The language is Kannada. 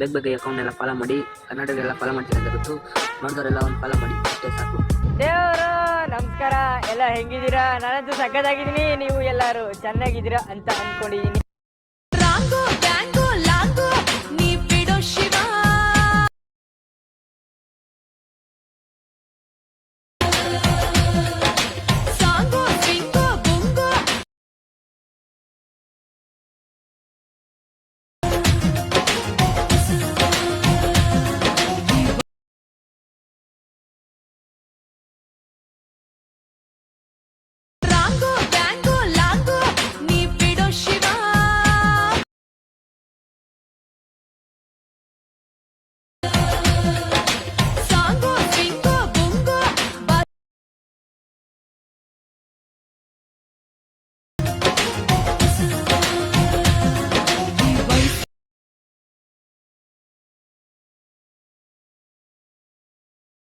ಬೇಗ ಅಕೌಂಟ್ ಎಲ್ಲ ಫಾಲೋ ಮಾಡಿ, ಕನ್ನಡದೆಲ್ಲ ಫಾಲೋ ಮಾಡ್ತೀರಾ ಅಂತ ಗೊತ್ತು. ನೋಡಿದವರೆಲ್ಲ ಒಂದು ಫಾಲೋ ಮಾಡಿ, ಅಷ್ಟೇ ಸಾಕು. ದೇವರು ನಮಸ್ಕಾರ, ಎಲ್ಲ ಹೆಂಗಿದ್ದೀರಾ? ನಾನಂತೂ ಸಕ್ಕತ್ತಾಗಿದ್ದೀನಿ, ನೀವು ಎಲ್ಲರೂ ಚೆನ್ನಾಗಿದ್ದೀರಾ ಅಂತ ಅಂದ್ಕೊಂಡಿದ್ದೀನಿ.